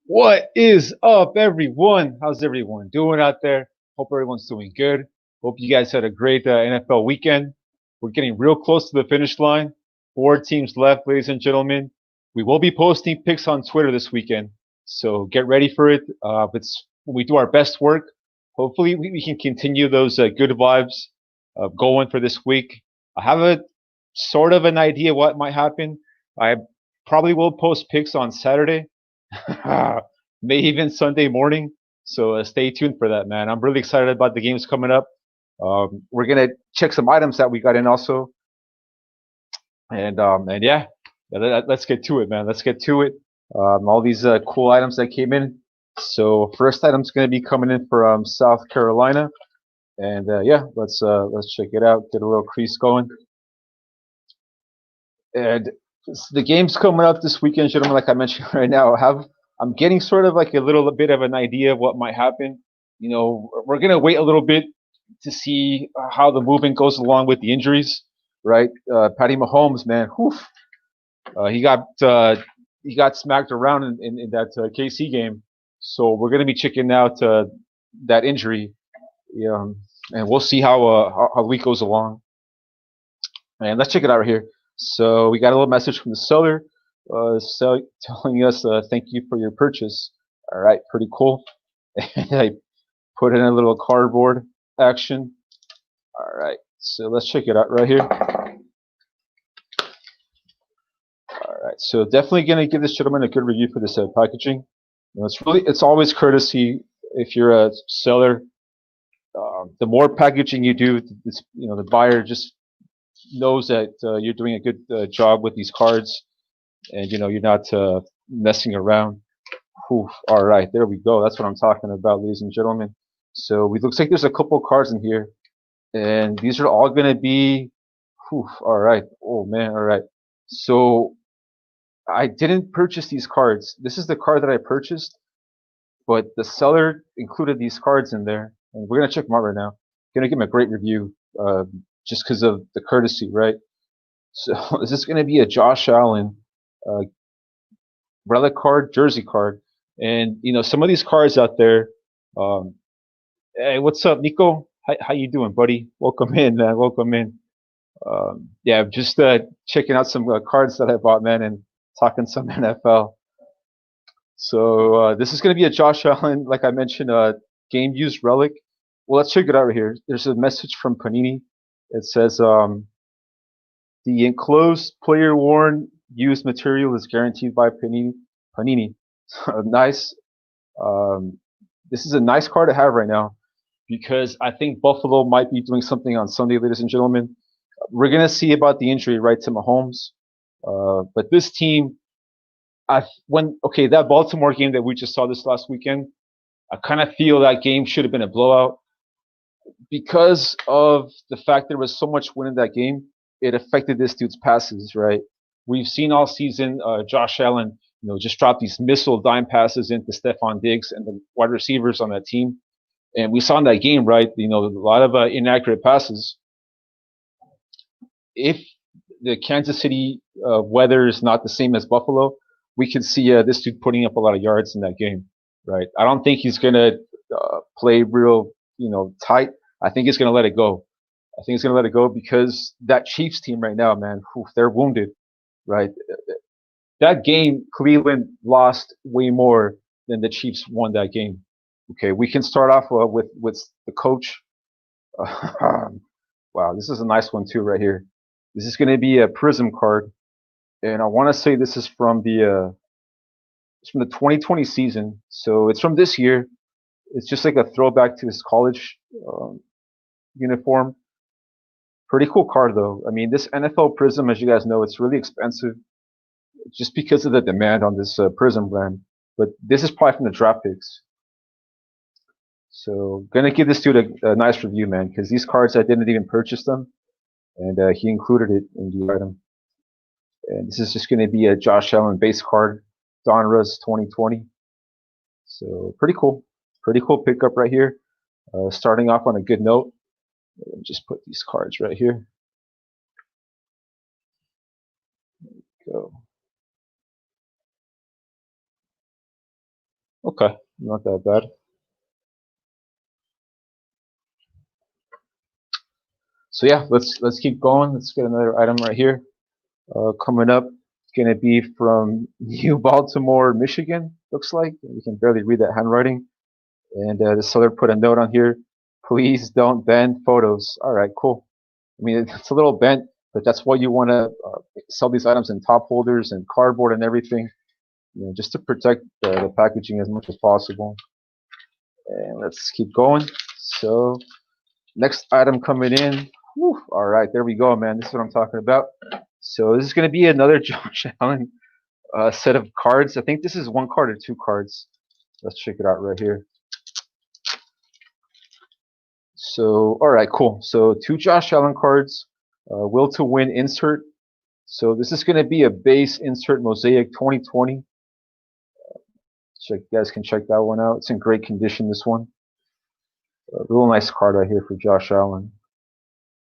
What is up, everyone? How's everyone doing out there? Hope everyone's doing good. Hope you guys had a great NFL weekend. We're getting real close to the finish line. 4 teams left, ladies and gentlemen. We will be posting picks on Twitter this weekend, so get ready for it. It's when we do our best work. Hopefully, we can continue those good vibes going for this week. I have a sort of an idea what might happen. I probably will post picks on Saturday. Maybe even Sunday morning. So stay tuned for that, man. I'm really excited about the games coming up. We're gonna check some items that we got in also, and yeah, let's get to it, man. Let's get to it. All these cool items that came in. So first item's gonna be coming in from South Carolina, and yeah, let's check it out. Get a little crease going, and the game's coming up this weekend, gentlemen. Like I mentioned right now, I'm getting sort of like a little bit of an idea of what might happen. You know, we're gonna wait a little bit to see how the movement goes along with the injuries, right? Patty Mahomes, man, whew, he got smacked around in that KC game, so we're gonna be checking out that injury, and we'll see how the week goes along. And let's check it out right here. So we got a little message from the seller, telling us thank you for your purchase. All right, pretty cool. And I put in a little cardboard action. All right, so let's check it out right here. All right, so definitely gonna give this gentleman a good review for this packaging. You know, it's always courtesy if you're a seller. The more packaging you do, the buyer just knows that you're doing a good job with these cards, and you're not messing around. Whew, all right, there we go. That's what I'm talking about, ladies and gentlemen. So it looks like there's a couple cards in here, and these are all going to be. Whew, all right. Oh man. All right. So I didn't purchase these cards. This is the card that I purchased, but the seller included these cards in there, and we're gonna check them out right now. Gonna give him a great review, just because of the courtesy, right? So is this gonna be a Josh Allen relic card, jersey card? And some of these cards out there. Hey, what's up, Nico? How you doing, buddy? Welcome in, man. Welcome in. Yeah, just checking out some cards that I bought, man, and talking some NFL. So this is going to be a Josh Allen, like I mentioned, game used relic. Well, let's check it out right here. There's a message from Panini. It says the enclosed player worn used material is guaranteed by Panini. Nice. This is a nice card to have right now because I think Buffalo might be doing something on Sunday, ladies and gentlemen. We're going to see about the injury, right, to Mahomes. But this team, that Baltimore game that we just saw this last weekend, I kind of feel that game should have been a blowout because of the fact there was so much wind in that game. It affected this dude's passes, right? We've seen all season Josh Allen, just drop these missile dime passes into Stephon Diggs and the wide receivers on that team. And we saw in that game, right, a lot of inaccurate passes. If the Kansas City weather is not the same as Buffalo, we could see this dude putting up a lot of yards in that game, right? I don't think he's going to play real, tight. I think he's going to let it go. I think he's going to let it go because that Chiefs team right now, man, they're wounded, right? That game, Cleveland lost way more than the Chiefs won that game. Okay, we can start off with the coach. Wow, this is a nice one too right here. This is going to be a Prism card, and I want to say this is from the 2020 season, so it's from this year. It's just like a throwback to his college uniform. Pretty cool card though. I mean, this NFL Prism, as you guys know, it's really expensive just because of the demand on this Prism brand. But this is probably from the draft picks. So gonna give this dude a nice review, man, because these cards I didn't even purchase them, and he included it in the item. And this is just gonna be a Josh Allen base card, Donruss 2020. So pretty cool pickup right here. Starting off on a good note. Let me just put these cards right here. Go. Okay, not that bad. So yeah, let's keep going. Let's get another item right here. Coming up, it's gonna be from New Baltimore, Michigan. Looks like you can barely read that handwriting. And the seller put a note on here. Please don't bend photos. All right, cool. I mean, it's a little bent, but that's why you want to sell these items in top holders and cardboard and everything, you know, just to protect the packaging as much as possible. And let's keep going. So next item coming in. Whew, all right, there we go, man. This is what I'm talking about. So this is going to be another Josh Allen set of cards. I think this is one card or two cards. Let's check it out right here. So, all right, cool. So two Josh Allen cards, will to win insert. So this is going to be a base insert mosaic 2020. So you guys can check that one out. It's in great condition, this one. A real nice card right here for Josh Allen.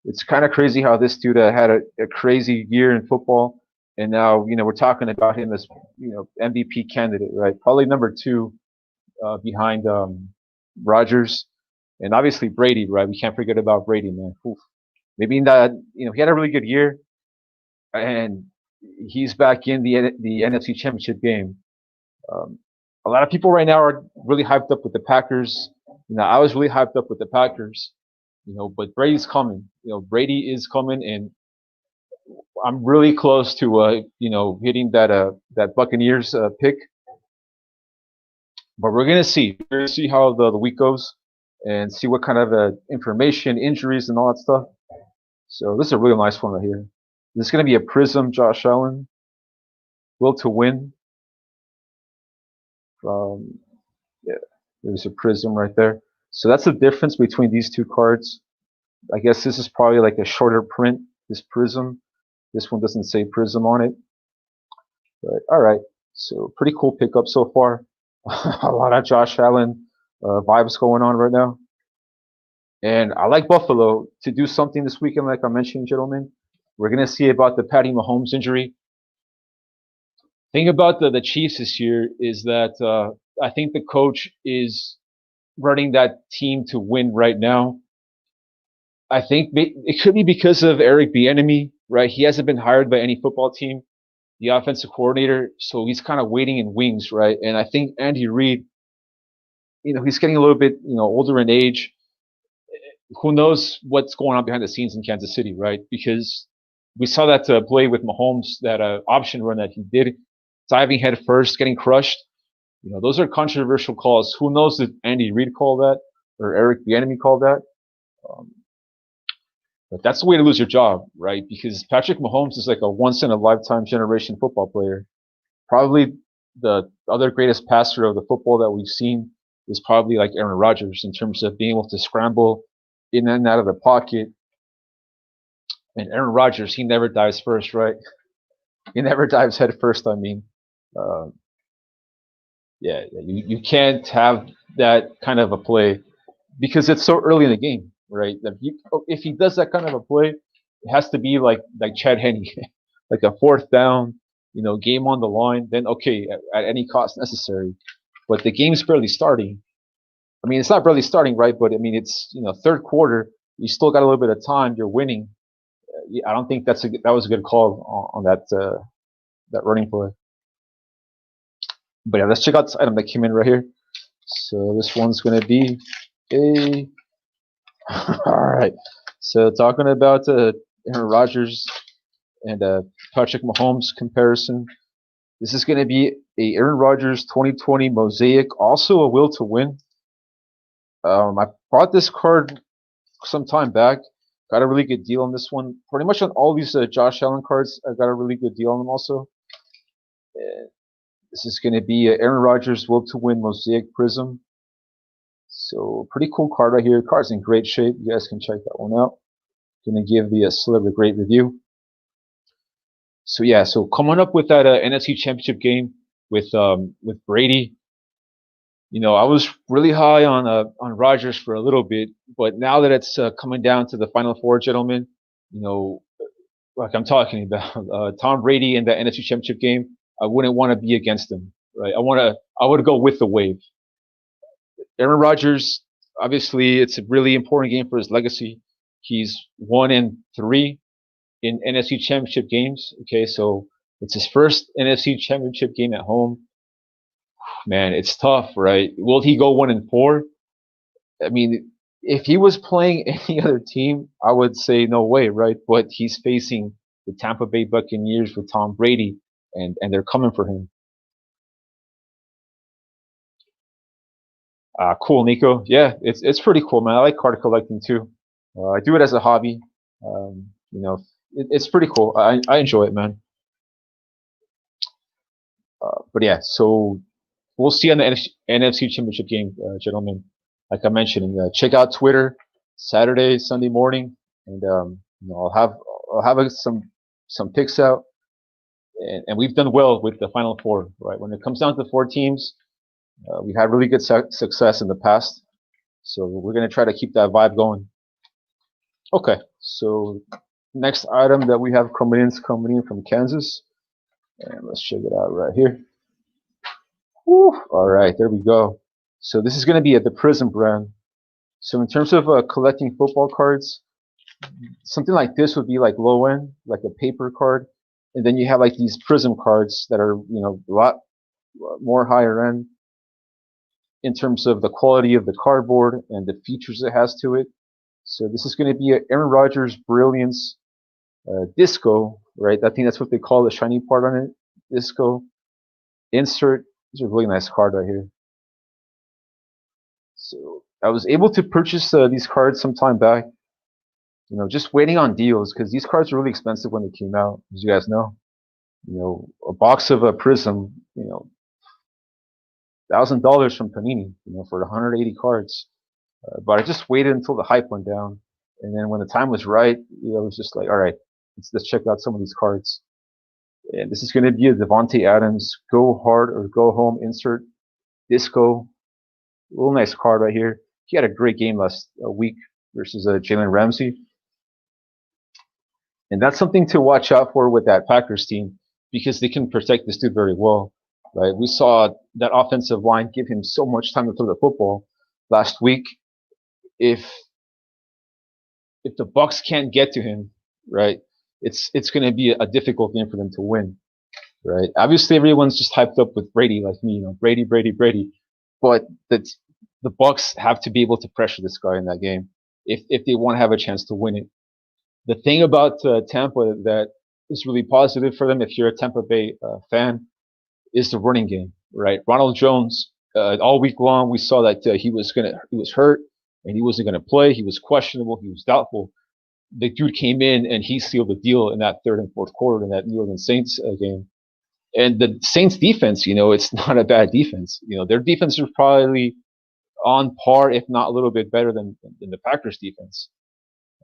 It's kind of crazy how this dude had a crazy year in football, and now, you know, we're talking about him as, you know, MVP candidate, right? Probably number 2 behind Rodgers, and obviously Brady, right? We can't forget about Brady, man. Oof. Maybe that, you know, he had a really good year, and he's back in the NFC Championship game. A lot of people right now are really hyped up with the Packers. You know, I was really hyped up with the Packers. You know, but Brady's coming. You know, Brady is coming, and I'm really close to you know, hitting that Buccaneers pick. But we're gonna see. We're gonna see how the week goes, and see what kind of information, injuries, and all that stuff. So this is a really nice one right here. This is gonna be a Prism Josh Allen. Will to win. Yeah, there's a Prism right there. So that's the difference between these two cards. I guess this is probably like a shorter print, this Prism. This one doesn't say Prism on it. But all right, so pretty cool pickup so far. A lot of Josh Allen vibes going on right now. And I like Buffalo to do something this weekend, like I mentioned, gentlemen. We're going to see about the Patty Mahomes injury. Thing about the Chiefs this year is that I think the coach is running that team to win right now. I think it could be because of Eric Bieniemy, right? He hasn't been hired by any football team, the offensive coordinator, so he's kind of waiting in wings, right? And I think Andy Reid, you know, he's getting a little bit, you know, older in age. Who knows what's going on behind the scenes in Kansas City, right? Because we saw that play with Mahomes, that option run that he did, diving head first, getting crushed. You know, those are controversial calls. Who knows if Andy Reid called that or Eric Bieniemy called that? But that's the way to lose your job, right? Because Patrick Mahomes is like a once-in-a-lifetime generation football player. Probably the other greatest passer of the football that we've seen is probably like Aaron Rodgers in terms of being able to scramble in and out of the pocket. And Aaron Rodgers, he never dives first, right? He never dives head first, I mean. Yeah, you can't have that kind of a play because it's so early in the game, right? If he does that kind of a play, it has to be like Chad Henne, like a 4th down, you know, game on the line. Then okay, at any cost necessary. But the game's barely starting. I mean, it's not barely starting, right? But I mean, it's, you know, 3rd quarter. You still got a little bit of time. You're winning. I don't think that was a good call on that running play. But yeah, let's check out this item that came in right here. So this one's going to be a. All right. So talking about Aaron Rodgers, and Patrick Mahomes comparison. This is going to be a Aaron Rodgers 2020 Mosaic, also a will to win. I bought this card some time back. Got a really good deal on this one. Pretty much on all these Josh Allen cards, I got a really good deal on them also. This is going to be Aaron Rodgers will to win Mosaic Prism. So pretty cool card right here. Card's in great shape. You guys can check that one out. Going to give the Slip a great review. So yeah, so coming up with that NFC Championship game with Brady. You know, I was really high on Rodgers for a little bit, but now that it's coming down to the Final Four, gentlemen, you know, like I'm talking about Tom Brady in the NFC Championship game, I wouldn't want to be against him, right? I would go with the wave. Aaron Rodgers, obviously, it's a really important game for his legacy. He's 1-3 in NFC Championship games. Okay, so it's his first NFC Championship game at home. Man, it's tough, right? Will he go 1-4? I mean, if he was playing any other team, I would say no way, right? But he's facing the Tampa Bay Buccaneers with Tom Brady, and they're coming for him. Cool, Nico. Yeah, it's pretty cool, man. I like card collecting too. I do it as a hobby. You know, it's pretty cool. I enjoy it, man. But yeah, so we'll see on the NFC Championship game, gentlemen. Like I mentioned, check out Twitter Saturday, Sunday morning, and you know, I'll have some picks out, and we've done well with the Final Four, right? When it comes down to 4 teams, we've had really good success in the past, so we're gonna try to keep that vibe going. Okay, so next item that we have coming in from Kansas, and let's check it out right here. Woo, all right, there we go. So this is going to be at the Prism brand. So in terms of collecting football cards, something like this would be like low end, like a paper card, and then you have like these Prism cards that are, you know, a lot more higher end in terms of the quality of the cardboard and the features it has to it. So this is going to be a Aaron Rodgers Brilliance Disco, right? I think that's what they call the shiny part on it, Disco. Insert. This is a really nice card right here. So I was able to purchase these cards some time back. You know, just waiting on deals because these cards were really expensive when they came out, as you guys know. You know, a box of a Prism, you know, $1,000 from Panini, you know, for 180 cards. But I just waited until the hype went down, and then when the time was right, you know, it was just like, all right, let's check out some of these cards. And this is going to be a Davante Adams Go Hard or Go Home insert Disco. A little nice card right here. He had a great game last week versus Jalen Ramsey. And that's something to watch out for with that Packers team because they can protect this dude very well. Right? We saw that offensive line give him so much time to throw the football last week. If the Bucks can't get to him, right, it's going to be a difficult game for them to win. Right? Obviously, everyone's just hyped up with Brady, like me, you know, Brady. But the Bucks have to be able to pressure this guy in that game if they want to have a chance to win it. The thing about Tampa that is really positive for them, if you're a Tampa Bay fan, is the running game. Right? Ronald Jones, all week long, we saw that he was hurt and he wasn't gonna play. He was questionable. He was doubtful. The dude came in and he sealed the deal in that third and fourth quarter in that New Orleans Saints game. And the Saints defense, you know, it's not a bad defense. You know, their defense is probably on par, if not a little bit better than the Packers defense.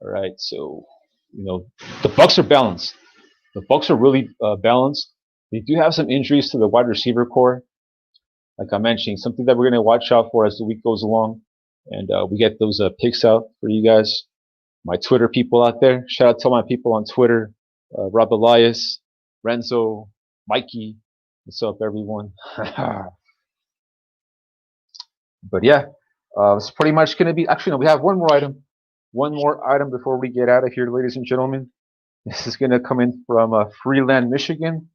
All right. So, you know, the Bucks are balanced. The Bucks are really balanced. They do have some injuries to the wide receiver core. Like I mentioned, something that we're going to watch out for as the week goes along. And we get those picks out for you guys. My Twitter people out there. Shout out to my people on Twitter. Rob Elias, Renzo, Mikey. What's up, everyone? But yeah, it's pretty much going to be. Actually, no, we have one more item. One more item before we get out of here, ladies and gentlemen. This is going to come in from Freeland, Michigan.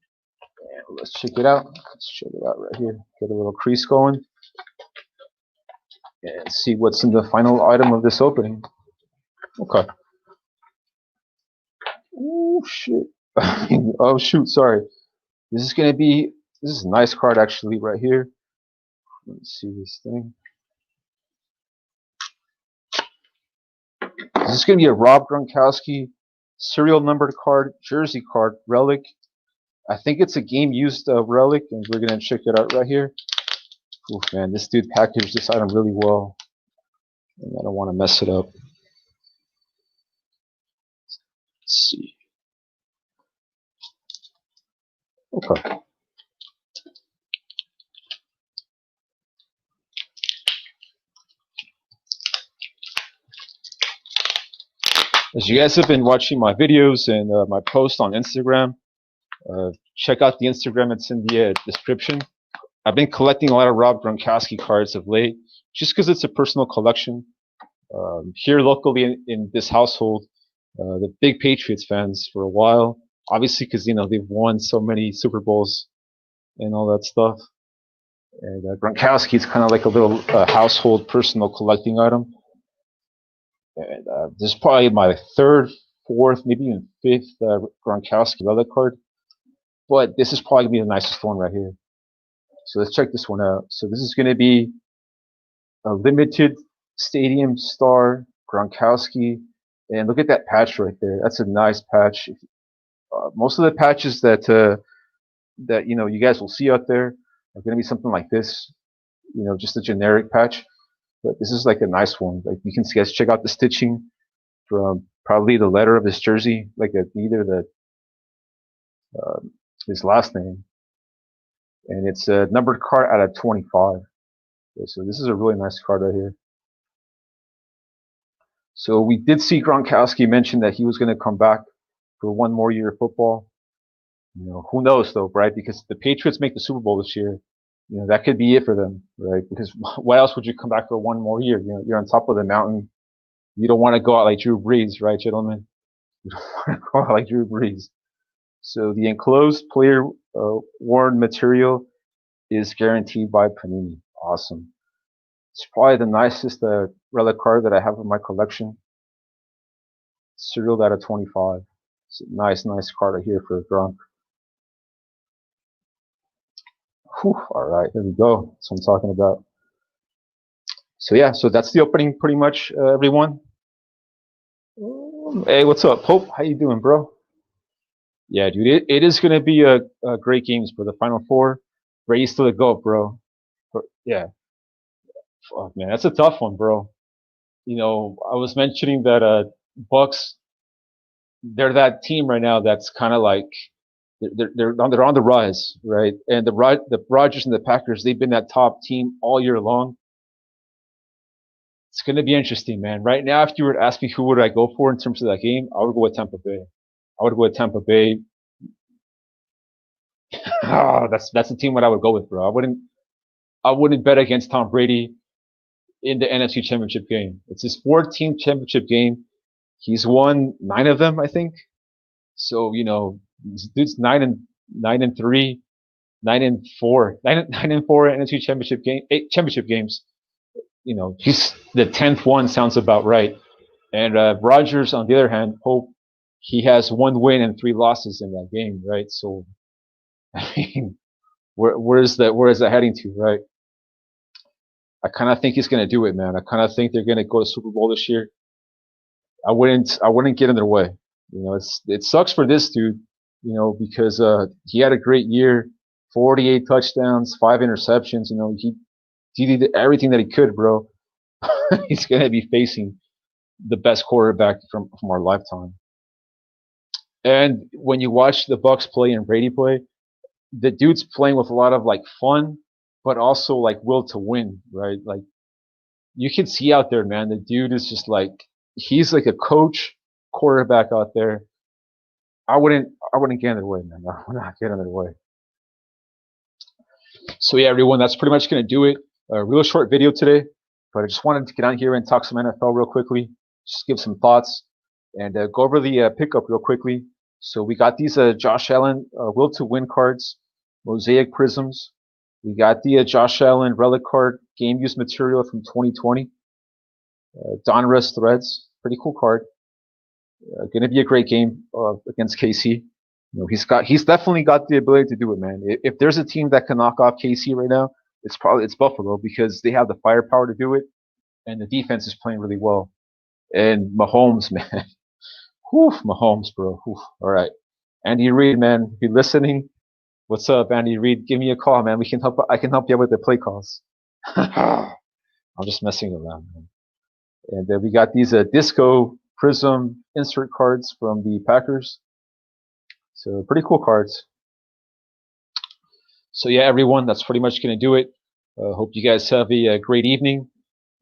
And let's check it out. Let's check it out right here. Get a little crease going. And see what's in the final item of this opening. Okay. Oh, shit. Oh shoot, sorry. This is gonna be this is a nice card actually right here. Let's see this thing. This is gonna be a Rob Gronkowski serial numbered card, jersey card, relic. I think it's a game used relic, and we're gonna check it out right here. Oof, man, this dude packaged this item really well, and I don't want to mess it up. Let's see. Okay. As you guys have been watching my videos and my post on Instagram, check out the Instagram. It's in the description. I've been collecting a lot of Rob Gronkowski cards of late, just because it's a personal collection. Here locally in this household, the big Patriots fans for a while, obviously because they've won so many Super Bowls and all that stuff. And Gronkowski is kind of like a little household personal collecting item. And this is probably my third, fourth, maybe even fifth Gronkowski relic card. But this is probably going to be the nicest one right here. So let's check this one out. So this is going to be a limited stadium star Gronkowski. And look at that patch right there. That's a nice patch. Most of the patches that you guys will see out there are going to be something like this. Just a generic patch. But this is like a nice one. Like you can guys check out the stitching from probably the letter of his jersey, like either his last name, and it's a numbered card out of 25. Okay, so this is a really nice card right here. So we did see Gronkowski mention that he was going to come back for one more year of football. Who knows though, right? Because the Patriots make the Super Bowl this year. That could be it for them, right? Because why else would you come back for one more year? You're on top of the mountain. You don't want to go out like Drew Brees, right, gentlemen? You don't want to go out like Drew Brees. So the enclosed player worn material is guaranteed by Panini. Awesome. It's probably the nicest relic card that I have in my collection. Serial out of 25. It's a nice card right here for Gronk. Whew, all right, there we go. That's what I'm talking about. So yeah, so that's the opening pretty much, everyone. Hey, what's up, Pope? How you doing, bro? Yeah, dude, it is going to be a great games for the Final Four. Race to the GOAT, bro. Yeah. Fuck, man, that's a tough one, bro. I was mentioning that Bucks, they're that team right now that's kind of like they're on the rise, right? And the Rodgers and the Packers, they've been that top team all year long. It's going to be interesting, man. Right now, if you were to ask me who would I go for in terms of that game, I would go with Tampa Bay. Oh, that's the team that I would go with, bro. I wouldn't bet against Tom Brady in the NFC Championship game. It's his 14th championship game. He's won 9 of them, I think. So this dude's 9-3, 9-4, 9-4 NFC Championship game, 8 championship games. He's the 10th one sounds about right. And Rodgers, on the other hand, Pope, he has 1 win and 3 losses in that game, right? So, I mean, where is that heading to, right? I kind of think he's going to do it, man. I kind of think they're going to go to Super Bowl this year. I wouldn't get in their way. It sucks for this dude, because he had a great year, 48 touchdowns, 5 interceptions. He did everything that he could, bro. He's going to be facing the best quarterback from our lifetime. And when you watch the Bucks play and Brady play, the dude's playing with a lot of like fun, but also like will to win, right? Like you can see out there, man, the dude is just like, he's like a coach quarterback out there. I wouldn't get in their way, man. I would not get in their way. So yeah, everyone, that's pretty much going to do it. A real short video today, but I just wanted to get on here and talk some NFL real quickly, just give some thoughts and go over the pickup real quickly. So we got these Josh Allen will to win cards, mosaic prisms. We got the Josh Allen relic card, game use material from 2020. Donruss threads, pretty cool card. Going to be a great game against KC. He's definitely got the ability to do it, man. If there's a team that can knock off KC right now, it's Buffalo because they have the firepower to do it, and the defense is playing really well. And Mahomes, man, whew, Mahomes, bro. Whew. All right, Andy Reid, man, if you're listening, what's up, Andy Reid? Give me a call, man. We can help. I can help you out with the play calls. I'm just messing around, man. And then we got these Disco Prism insert cards from the Packers. So pretty cool cards. So yeah, everyone, that's pretty much going to do it. Hope you guys have a great evening.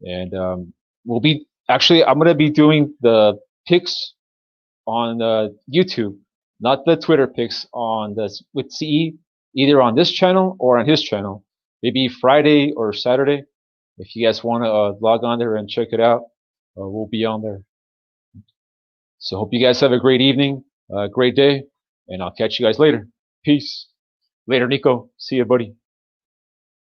And I'm going to be doing the picks on YouTube, not the Twitter picks with CE, either on this channel or on his channel. Maybe Friday or Saturday. If you guys want to log on there and check it out, we'll be on there. So hope you guys have a great evening, great day, and I'll catch you guys later. Peace. Later, Nico. See you, buddy.